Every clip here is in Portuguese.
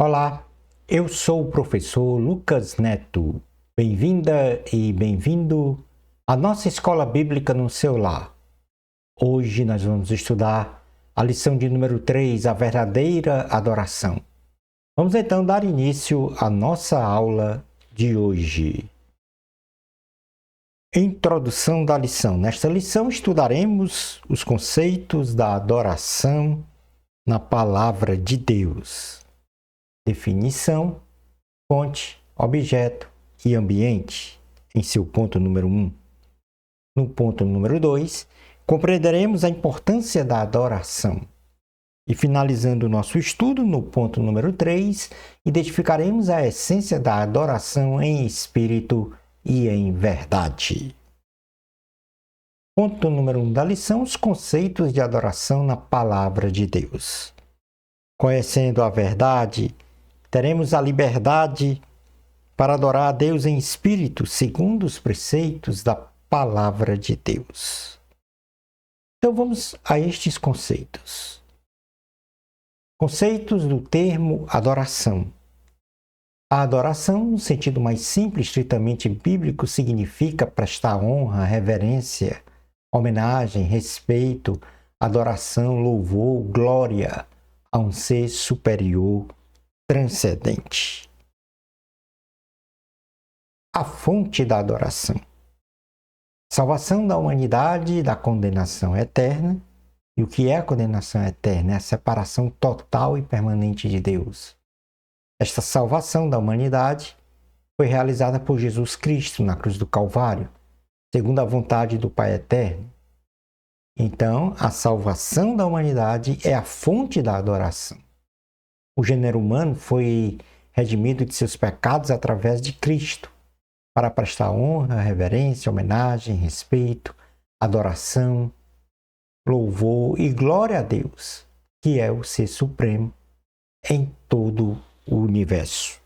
Olá, eu sou o professor Lucas Neto. Bem-vinda e bem-vindo à nossa escola bíblica no seu lar. Hoje nós vamos estudar a lição de número 3, a verdadeira adoração. Vamos então dar início à nossa aula de hoje. Introdução da lição. Nesta lição estudaremos os conceitos da adoração na palavra de Deus. Definição, fonte, objeto e ambiente, em seu ponto número 1. No ponto número 2, compreenderemos a importância da adoração. E finalizando o nosso estudo, no ponto número 3, identificaremos a essência da adoração em espírito e em verdade. Ponto número 1 da lição, os conceitos de adoração na palavra de Deus. Conhecendo a verdade, teremos a liberdade para adorar a Deus em espírito, segundo os preceitos da palavra de Deus. Então vamos a estes conceitos. Conceitos do termo adoração. A adoração, no sentido mais simples, estritamente bíblico, significa prestar honra, reverência, homenagem, respeito, adoração, louvor, glória a um ser superior, transcendente. A fonte da adoração. Salvação da humanidade da condenação eterna. E o que é a condenação eterna? É a separação total e permanente de Deus. Esta salvação da humanidade foi realizada por Jesus Cristo na cruz do Calvário, segundo a vontade do Pai Eterno. Então, a salvação da humanidade é a fonte da adoração. O gênero humano foi redimido de seus pecados através de Cristo, para prestar honra, reverência, homenagem, respeito, adoração, louvor e glória a Deus, que é o Ser Supremo em todo o universo.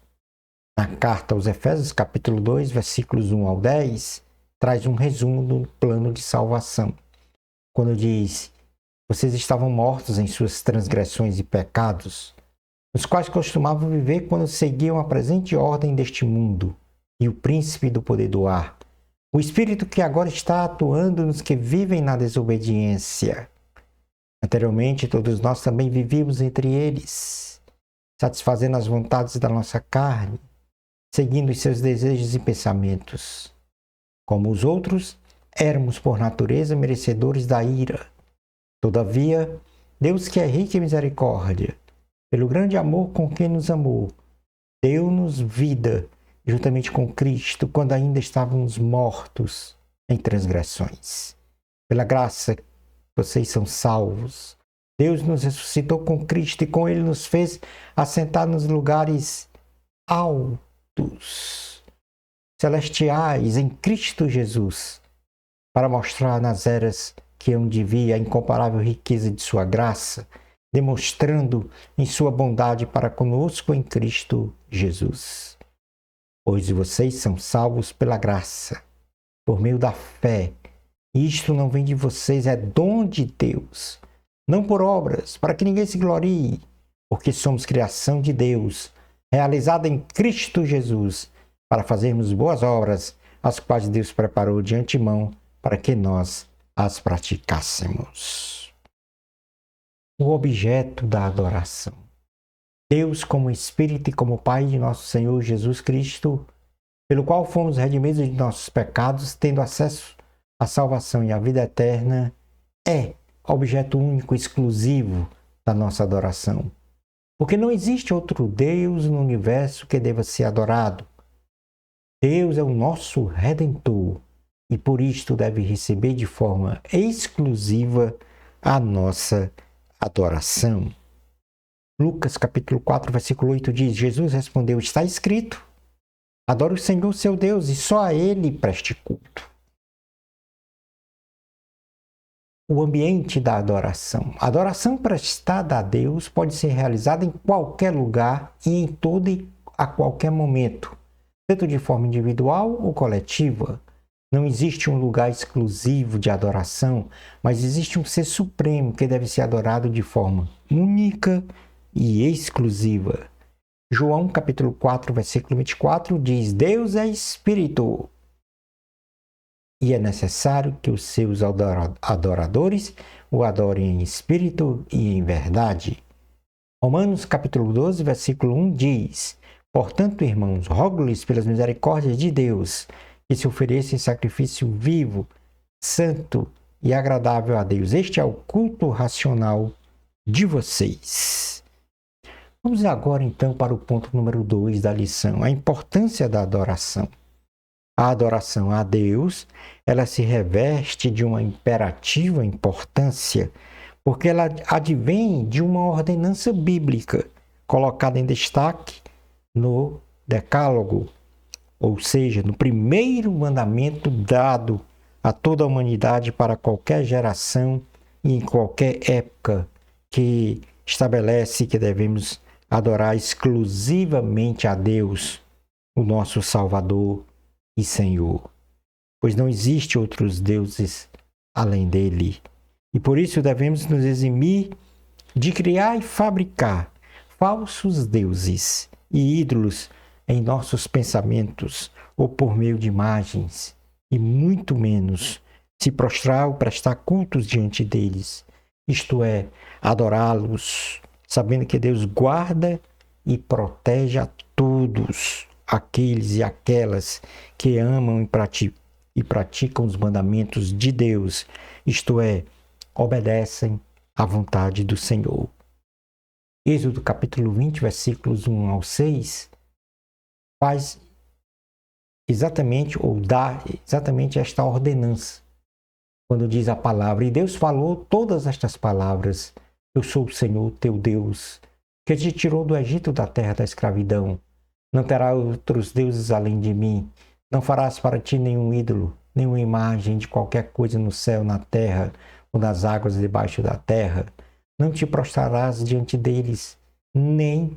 Na carta aos Efésios, capítulo 2, versículos 1 ao 10, traz um resumo do plano de salvação, quando diz: vocês estavam mortos em suas transgressões e pecados, os quais costumavam viver quando seguiam a presente ordem deste mundo e o príncipe do poder do ar, o espírito que agora está atuando nos que vivem na desobediência. Anteriormente, todos nós também vivíamos entre eles, satisfazendo as vontades da nossa carne, seguindo os seus desejos e pensamentos. Como os outros, éramos por natureza merecedores da ira. Todavia, Deus, que é rico em misericórdia, pelo grande amor com que nos amou, deu-nos vida juntamente com Cristo, quando ainda estávamos mortos em transgressões. Pela graça, vocês são salvos. Deus nos ressuscitou com Cristo e com Ele nos fez assentar nos lugares altos, celestiais, em Cristo Jesus, para mostrar nas eras que hão de vir a incomparável riqueza de sua graça, demonstrando em sua bondade para conosco em Cristo Jesus. Pois vocês são salvos pela graça, por meio da fé. E isto não vem de vocês, é dom de Deus, não por obras, para que ninguém se glorie, porque somos criação de Deus, realizada em Cristo Jesus, para fazermos boas obras, as quais Deus preparou de antemão para que nós as praticássemos. O objeto da adoração. Deus como Espírito e como Pai de nosso Senhor Jesus Cristo, pelo qual fomos redimidos de nossos pecados, tendo acesso à salvação e à vida eterna, é objeto único, exclusivo da nossa adoração. Porque não existe outro Deus no universo que deva ser adorado. Deus é o nosso Redentor e por isto deve receber de forma exclusiva a nossa adoração. Lucas capítulo 4, versículo 8 diz: Jesus respondeu: está escrito, adore o Senhor seu Deus e só a Ele preste culto. O ambiente da adoração. A adoração prestada a Deus pode ser realizada em qualquer lugar e em todo e a qualquer momento, tanto de forma individual ou coletiva. Não existe um lugar exclusivo de adoração, mas existe um ser supremo que deve ser adorado de forma única e exclusiva. João capítulo 4, versículo 24 diz: Deus é espírito e é necessário que os seus adoradores o adorem em espírito e em verdade. Romanos capítulo 12, versículo 1 diz: Portanto, irmãos, rogo-lhes pelas misericórdias de Deus que se ofereçam em sacrifício vivo, santo e agradável a Deus. Este é o culto racional de vocês. Vamos agora então para o ponto número 2 da lição, a importância da adoração. A adoração a Deus, ela se reveste de uma imperativa importância, porque ela advém de uma ordenança bíblica, colocada em destaque no Decálogo, ou seja, no primeiro mandamento dado a toda a humanidade para qualquer geração e em qualquer época, que estabelece que devemos adorar exclusivamente a Deus, o nosso Salvador e Senhor, pois não existe outros deuses além dele. E por isso devemos nos eximir de criar e fabricar falsos deuses e ídolos em nossos pensamentos ou por meio de imagens, e muito menos se prostrar ou prestar cultos diante deles, isto é, adorá-los, sabendo que Deus guarda e protege a todos aqueles e aquelas que amam e praticam os mandamentos de Deus, isto é, obedecem à vontade do Senhor. Êxodo capítulo 20, versículos 1 ao 6, faz exatamente, ou dá exatamente esta ordenança, quando diz a palavra: E Deus falou todas estas palavras: Eu sou o Senhor teu Deus, que te tirou do Egito, da terra da escravidão. Não terás outros deuses além de mim. Não farás para ti nenhum ídolo, nenhuma imagem de qualquer coisa no céu, na terra ou nas águas debaixo da terra. Não te prostrarás diante deles, nem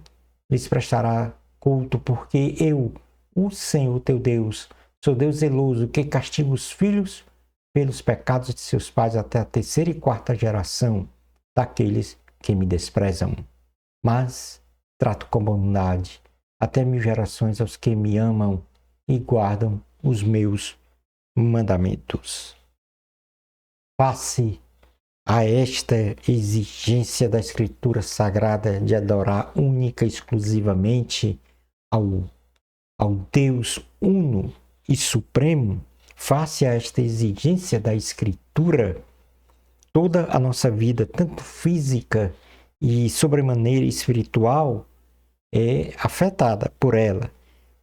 lhes prestará culto, porque eu, o Senhor teu Deus, sou Deus zeloso, que castiga os filhos pelos pecados de seus pais até a terceira e quarta geração daqueles que me desprezam. Mas trato com bondade até 1000 gerações aos que me amam e guardam os meus mandamentos. Face a esta exigência da Escritura Sagrada de adorar única e exclusivamente ao Deus uno e supremo, face a esta exigência da Escritura, toda a nossa vida, tanto física e sobremaneira espiritual, é afetada por ela,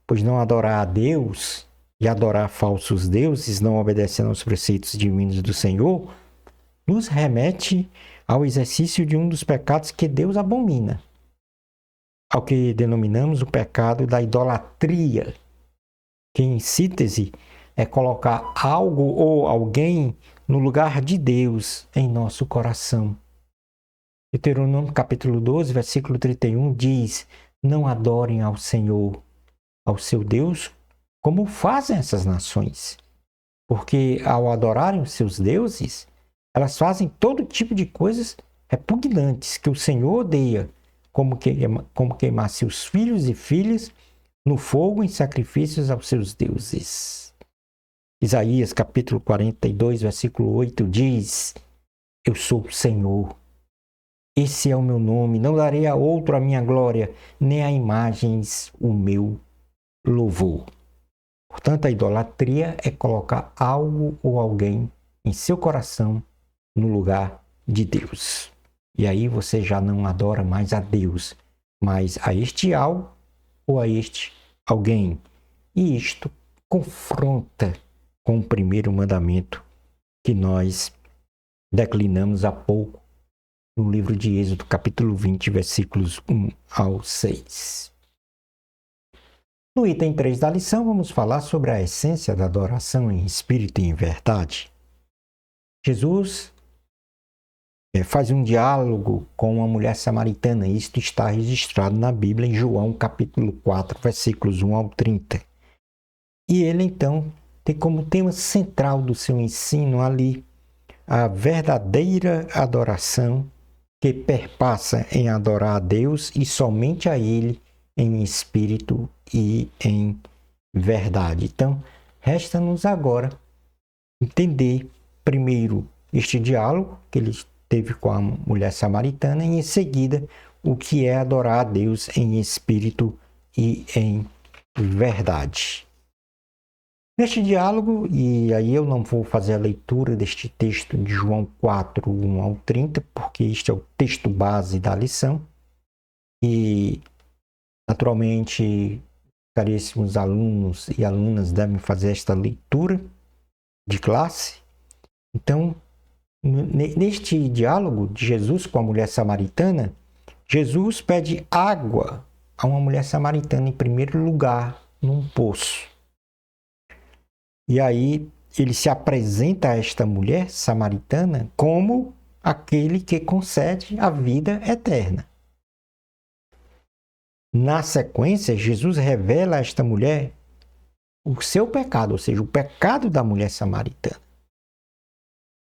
pois não adorar a Deus e adorar falsos deuses, não obedecendo aos preceitos divinos do Senhor, nos remete ao exercício de um dos pecados que Deus abomina, ao que denominamos o pecado da idolatria, que em síntese é colocar algo ou alguém no lugar de Deus em nosso coração. Deuteronômio capítulo 12, versículo 31 diz: Não adorem ao Senhor, ao seu Deus, como fazem essas nações, porque ao adorarem os seus deuses, elas fazem todo tipo de coisas repugnantes que o Senhor odeia, como queimar seus filhos e filhas no fogo em sacrifícios aos seus deuses. Isaías capítulo 42, versículo 8 diz: Eu sou o Senhor, esse é o meu nome, não darei a outro a minha glória, nem a imagens o meu louvor. Portanto, a idolatria é colocar algo ou alguém em seu coração no lugar de Deus. E aí você já não adora mais a Deus, mas a este algo ou a este alguém. E isto confronta com o primeiro mandamento que nós declinamos há pouco no livro de Êxodo, capítulo 20, versículos 1 ao 6. No item 3 da lição, vamos falar sobre a essência da adoração em espírito e em verdade. Jesus faz um diálogo com uma mulher samaritana. Isto está registrado na Bíblia em João capítulo 4, versículos 1 ao 30. E ele então tem como tema central do seu ensino ali a verdadeira adoração, que perpassa em adorar a Deus e somente a Ele em espírito e em verdade. Então, resta-nos agora entender primeiro este diálogo que ele teve com a mulher samaritana e em seguida o que é adorar a Deus em espírito e em verdade. Neste diálogo, e aí eu não vou fazer a leitura deste texto de João 4, 1 ao 30, porque este é o texto base da lição, e naturalmente caríssimos alunos e alunas devem fazer esta leitura de classe. Então, neste diálogo de Jesus com a mulher samaritana, Jesus pede água a uma mulher samaritana em primeiro lugar, num poço. E aí ele se apresenta a esta mulher samaritana como aquele que concede a vida eterna. Na sequência, Jesus revela a esta mulher o seu pecado, ou seja, o pecado da mulher samaritana.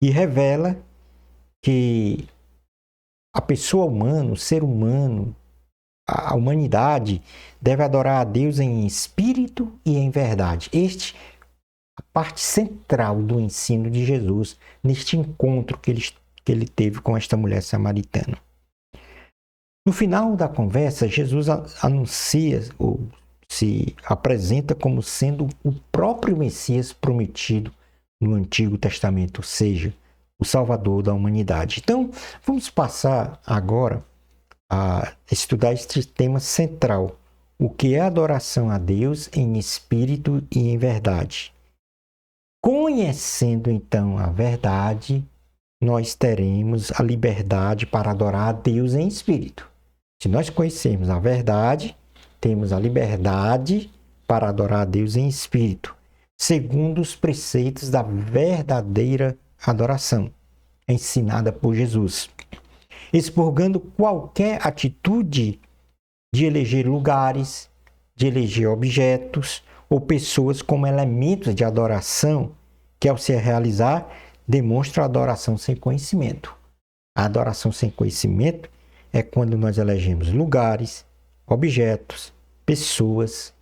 E revela que a pessoa humana, o ser humano, a humanidade deve adorar a Deus em espírito e em verdade. Este é a parte central do ensino de Jesus neste encontro que ele teve com esta mulher samaritana. No final da conversa, Jesus anuncia ou se apresenta como sendo o próprio Messias prometido no Antigo Testamento, ou seja, o Salvador da humanidade. Então, vamos passar agora a estudar este tema central, o que é adoração a Deus em espírito e em verdade. Conhecendo então a verdade, nós teremos a liberdade para adorar a Deus em espírito. Se nós conhecermos a verdade, temos a liberdade para adorar a Deus em espírito, segundo os preceitos da verdadeira adoração, ensinada por Jesus, expurgando qualquer atitude de eleger lugares, de eleger objetos ou pessoas como elementos de adoração, que ao se realizar, demonstra a adoração sem conhecimento. A adoração sem conhecimento é quando nós elegemos lugares, objetos, pessoas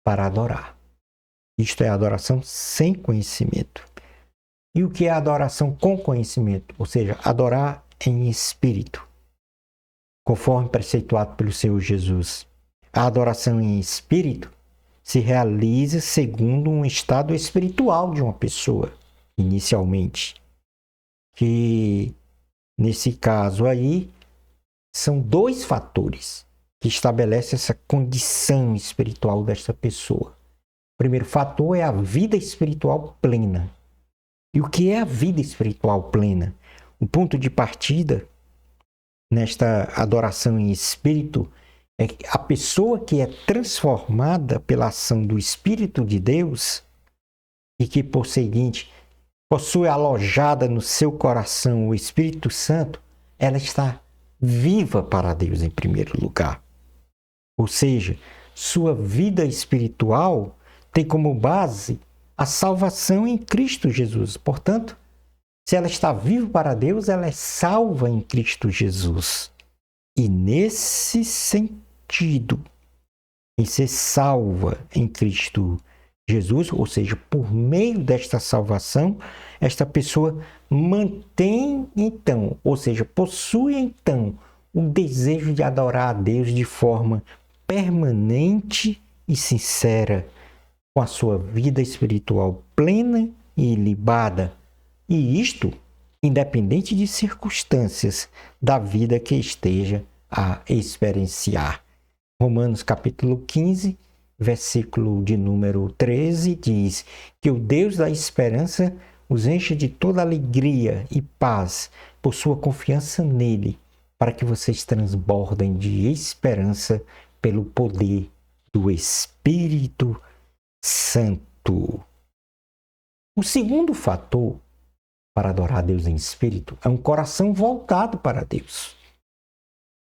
para adorar. Isto é adoração sem conhecimento. E o que é adoração com conhecimento? Ou seja, adorar em espírito, conforme preceituado pelo Senhor Jesus. A adoração em espírito se realiza segundo um estado espiritual de uma pessoa, inicialmente. Que, nesse caso aí, são dois fatores que estabelecem essa condição espiritual desta pessoa. O primeiro fator é a vida espiritual plena. E o que é a vida espiritual plena? O ponto de partida nesta adoração em espírito é que a pessoa que é transformada pela ação do Espírito de Deus e que, por seguinte, possui alojada no seu coração o Espírito Santo, ela está viva para Deus em primeiro lugar. Ou seja, sua vida espiritual tem como base a salvação em Cristo Jesus. Portanto, se ela está viva para Deus, ela é salva em Cristo Jesus. E nesse sentido, em ser salva em Cristo Jesus, ou seja, por meio desta salvação, esta pessoa mantém então, ou seja, possui então o desejo de adorar a Deus de forma permanente e sincera, com a sua vida espiritual plena e ilibada. E isto, independente de circunstâncias da vida que esteja a experienciar. Romanos capítulo 15, versículo de número 13, diz que o Deus da esperança os enche de toda alegria e paz por sua confiança nele, para que vocês transbordem de esperança pelo poder do Espírito Santo. O segundo fator para adorar a Deus em espírito é um coração voltado para Deus.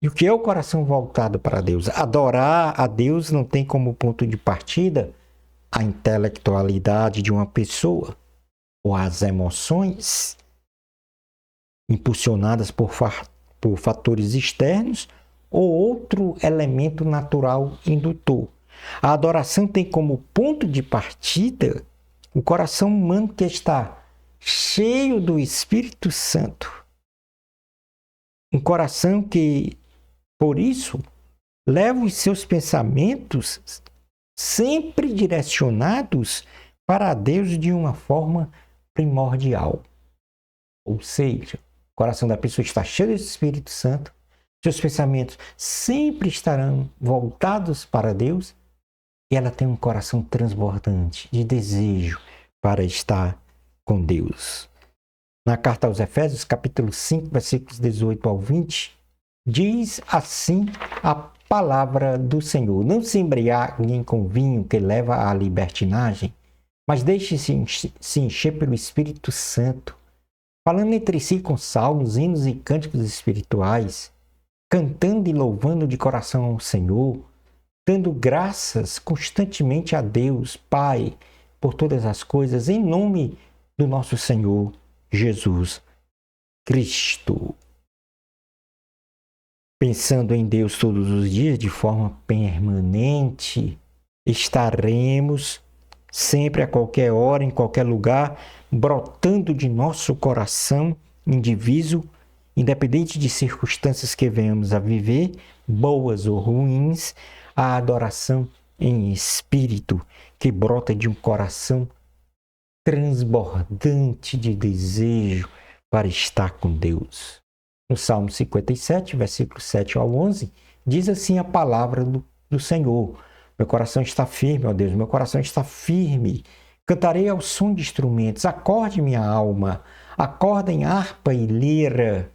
E o que é o coração voltado para Deus? Adorar a Deus não tem como ponto de partida a intelectualidade de uma pessoa ou as emoções impulsionadas por fatores externos ou outro elemento natural indutor. A adoração tem como ponto de partida o coração humano que está cheio do Espírito Santo. Um coração que, por isso, leva os seus pensamentos sempre direcionados para Deus de uma forma primordial. Ou seja, o coração da pessoa está cheio do Espírito Santo, seus pensamentos sempre estarão voltados para Deus e ela tem um coração transbordante de desejo para estar com Deus. Na carta aos Efésios, capítulo 5, versículos 18 ao 20, diz assim a palavra do Senhor: não se embriaguem com vinho que leva à libertinagem, mas deixe-se encher pelo Espírito Santo, falando entre si com salmos, hinos e cânticos espirituais, cantando e louvando de coração ao Senhor, dando graças constantemente a Deus, Pai, por todas as coisas, em nome do nosso Senhor Jesus Cristo. Pensando em Deus todos os dias de forma permanente, estaremos sempre, a qualquer hora, em qualquer lugar, brotando de nosso coração indiviso, independente de circunstâncias que venhamos a viver, boas ou ruins, a adoração em espírito que brota de um coração transbordante de desejo para estar com Deus. No Salmo 57, versículos 7 ao 11, diz assim a palavra do Senhor: meu coração está firme, ó Deus, meu coração está firme. Cantarei ao som de instrumentos, acorde minha alma, acordem harpa e lira.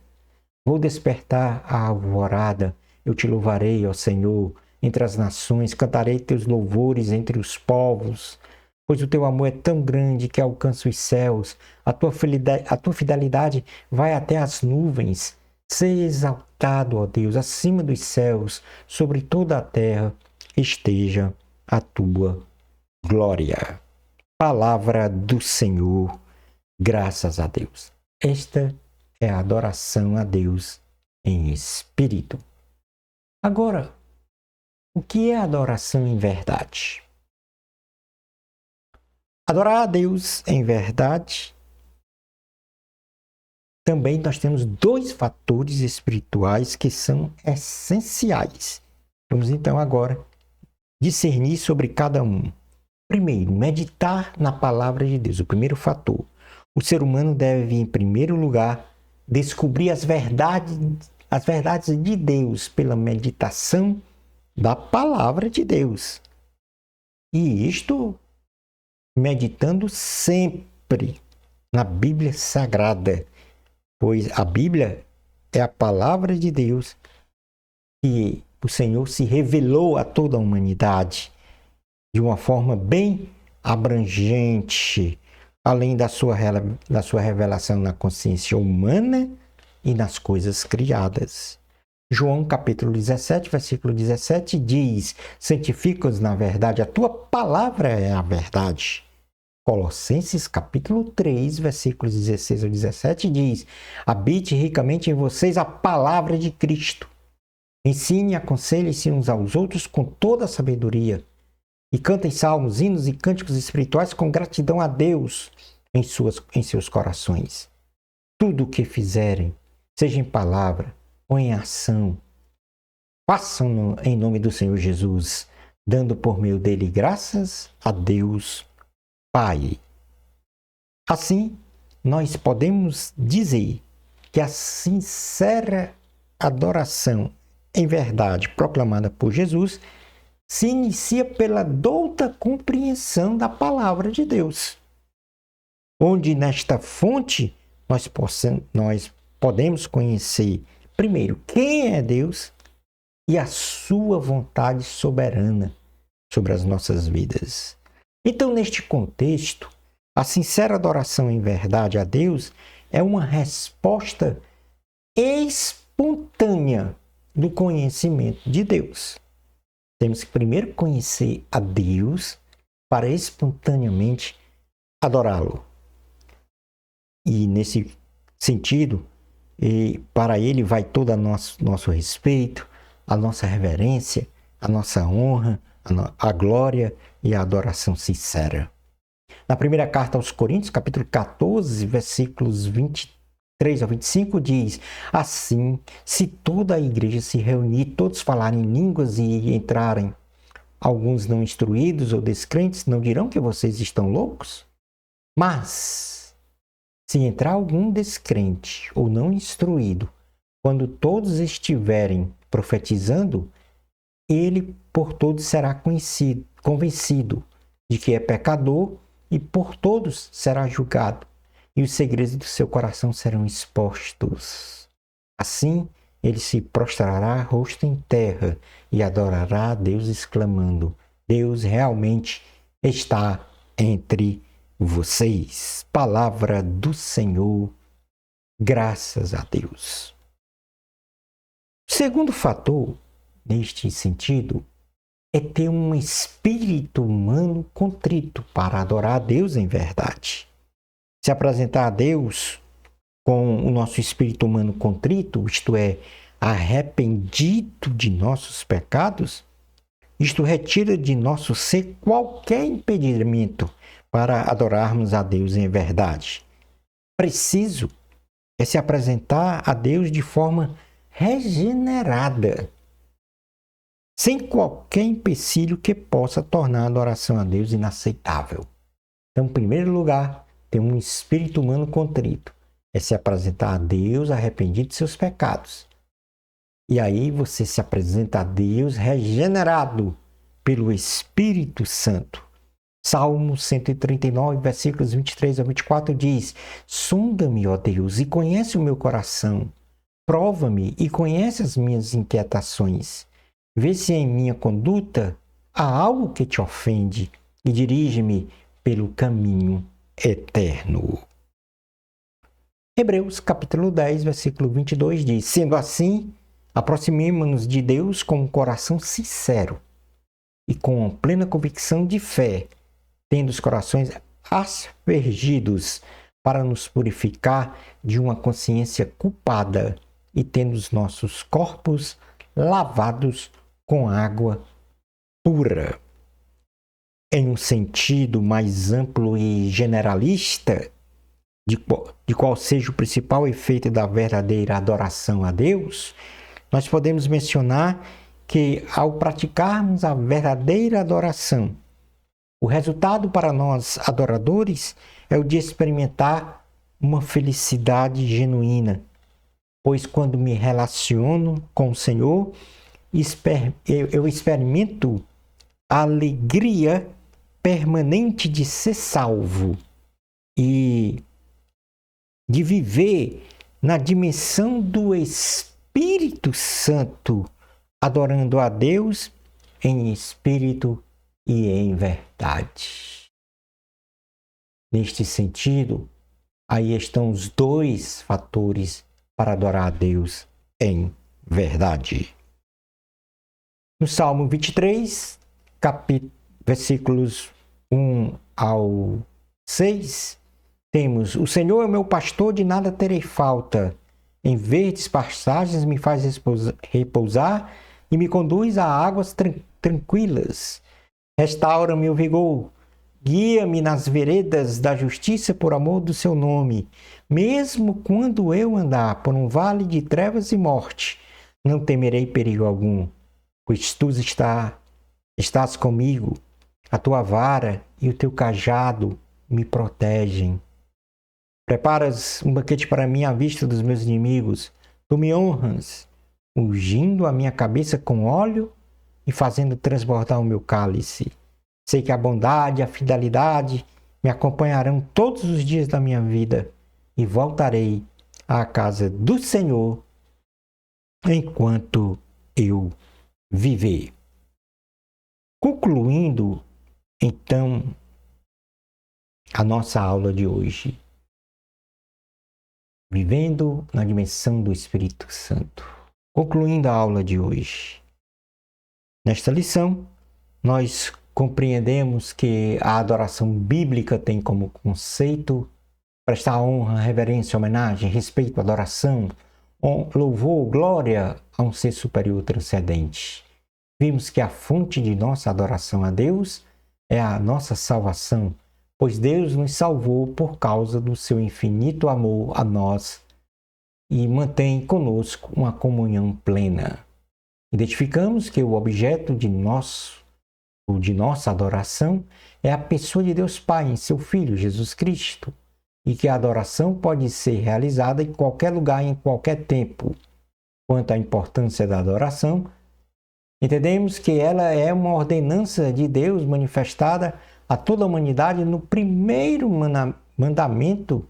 Vou despertar a alvorada, eu te louvarei, ó Senhor, entre as nações, cantarei teus louvores entre os povos, pois o teu amor é tão grande que alcança os céus, a tua fidelidade vai até as nuvens. Seja exaltado, ó Deus, acima dos céus, sobre toda a terra esteja a tua glória. Palavra do Senhor, graças a Deus. Esta é a adoração a Deus em espírito. Agora, o que é adoração em verdade? Adorar a Deus em verdade, também nós temos dois fatores espirituais que são essenciais. Vamos então agora discernir sobre cada um. Primeiro, meditar na palavra de Deus, o primeiro fator. O ser humano deve, em primeiro lugar, descobrir as verdades de Deus pela meditação da palavra de Deus. E isto meditando sempre na Bíblia Sagrada, pois a Bíblia é a palavra de Deus que o Senhor se revelou a toda a humanidade de uma forma bem abrangente, além da sua revelação na consciência humana e nas coisas criadas. João capítulo 17, versículo 17 diz: santifica-os na verdade, a tua palavra é a verdade. Colossenses capítulo 3, versículos 16 ao 17 diz: habite ricamente em vocês a palavra de Cristo. Ensine e aconselhem-se uns aos outros com toda a sabedoria. E cantem salmos, hinos e cânticos espirituais com gratidão a Deus em seus corações. Tudo o que fizerem, seja em palavra ou em ação, façam-no em nome do Senhor Jesus, dando por meio dele graças a Deus Pai. Assim, nós podemos dizer que a sincera adoração em verdade proclamada por Jesus se inicia pela douta compreensão da palavra de Deus, onde nesta fonte nós podemos conhecer, primeiro, quem é Deus e a sua vontade soberana sobre as nossas vidas. Então, neste contexto, a sincera adoração em verdade a Deus é uma resposta espontânea do conhecimento de Deus. Temos que primeiro conhecer a Deus para espontaneamente adorá-lo. E nesse sentido, para ele vai todo nosso respeito, a nossa reverência, a nossa honra, a glória e a adoração sincera. Na primeira carta aos Coríntios, capítulo 14, versículos 23 a 25, diz: assim, se toda a igreja se reunir, todos falarem línguas e entrarem, alguns não instruídos ou descrentes, não dirão que vocês estão loucos? Mas, se entrar algum descrente ou não instruído, quando todos estiverem profetizando, ele por todos será convencido de que é pecador e por todos será julgado, e os segredos do seu coração serão expostos. Assim, ele se prostrará rosto em terra e adorará a Deus, exclamando: Deus realmente está entre vocês. Palavra do Senhor, graças a Deus. O segundo fator, neste sentido, é ter um espírito humano contrito para adorar a Deus em verdade. Se apresentar a Deus com o nosso espírito humano contrito, isto é, arrependido de nossos pecados, isto retira de nosso ser qualquer impedimento para adorarmos a Deus em verdade. Preciso é se apresentar a Deus de forma regenerada, sem qualquer empecilho que possa tornar a adoração a Deus inaceitável. Então, em primeiro lugar, ter um espírito humano contrito é se apresentar a Deus arrependido de seus pecados. E aí você se apresenta a Deus regenerado pelo Espírito Santo. Salmo 139, versículos 23 a 24 diz: sonda-me, ó Deus, e conhece o meu coração. Prova-me e conhece as minhas inquietações. Vê se em minha conduta há algo que te ofende e dirige-me pelo caminho eterno. Hebreus capítulo 10, versículo 22 diz: sendo assim, aproximemo-nos de Deus com um coração sincero e com plena convicção de fé, tendo os corações aspergidos para nos purificar de uma consciência culpada e tendo os nossos corpos lavados com água pura. Em um sentido mais amplo e generalista, de qual seja o principal efeito da verdadeira adoração a Deus, nós podemos mencionar que, ao praticarmos a verdadeira adoração, o resultado para nós adoradores é o de experimentar uma felicidade genuína, pois quando me relaciono com o Senhor, eu experimento a alegria permanente de ser salvo e de viver na dimensão do Espírito Santo, adorando a Deus em espírito e em verdade. Neste sentido, aí estão os dois fatores para adorar a Deus em verdade. No Salmo 23, versículos 1 ao 6, temos: o Senhor é o meu pastor, de nada terei falta. Em verdes pastagens me faz repousar e me conduz a águas tranquilas. Restaura-me o vigor, guia-me nas veredas da justiça por amor do seu nome. Mesmo quando eu andar por um vale de trevas e morte, não temerei perigo algum, pois tu estás comigo, a tua vara e o teu cajado me protegem. Preparas um banquete para mim à vista dos meus inimigos. Tu me honras, ungindo a minha cabeça com óleo e fazendo transbordar o meu cálice. Sei que a bondade e a fidelidade me acompanharão todos os dias da minha vida e voltarei à casa do Senhor enquanto eu viver. Concluindo, então, a nossa aula de hoje, vivendo na dimensão do Espírito Santo. Concluindo a aula de hoje, nesta lição, nós compreendemos que a adoração bíblica tem como conceito prestar honra, reverência, homenagem, respeito, adoração, louvor, glória a um ser superior transcendente. Vimos que a fonte de nossa adoração a Deus é a nossa salvação, pois Deus nos salvou por causa do seu infinito amor a nós e mantém conosco uma comunhão plena. Identificamos que o objeto de nossa adoração é a pessoa de Deus Pai em seu Filho, Jesus Cristo, e que a adoração pode ser realizada em qualquer lugar, em qualquer tempo. Quanto à importância da adoração, entendemos que ela é uma ordenança de Deus manifestada a toda a humanidade no primeiro mandamento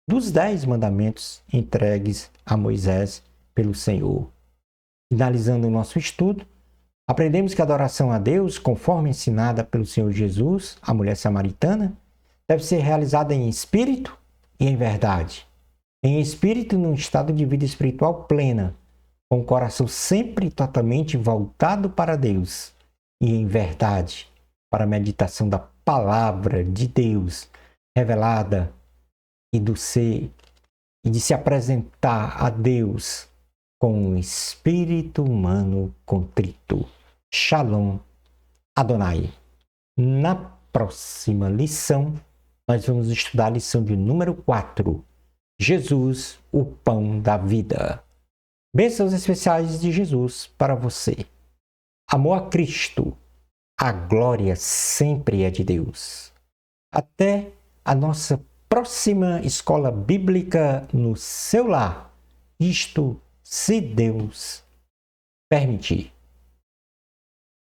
dos 10 mandamentos entregues a Moisés pelo Senhor. Finalizando o nosso estudo, aprendemos que a adoração a Deus, conforme ensinada pelo Senhor Jesus, a mulher samaritana, deve ser realizada em espírito e em verdade. Em espírito, num estado de vida espiritual plena, com o coração sempre e totalmente voltado para Deus. E em verdade, para a meditação da palavra de Deus revelada e de se apresentar a Deus com um espírito humano contrito. Shalom Adonai. Na próxima lição, nós vamos estudar a lição de número 4. Jesus, o pão da vida. Bênçãos especiais de Jesus para você. Amor a Cristo. A glória sempre é de Deus. Até a nossa próxima escola bíblica no seu lar. Isto, se Deus permitir.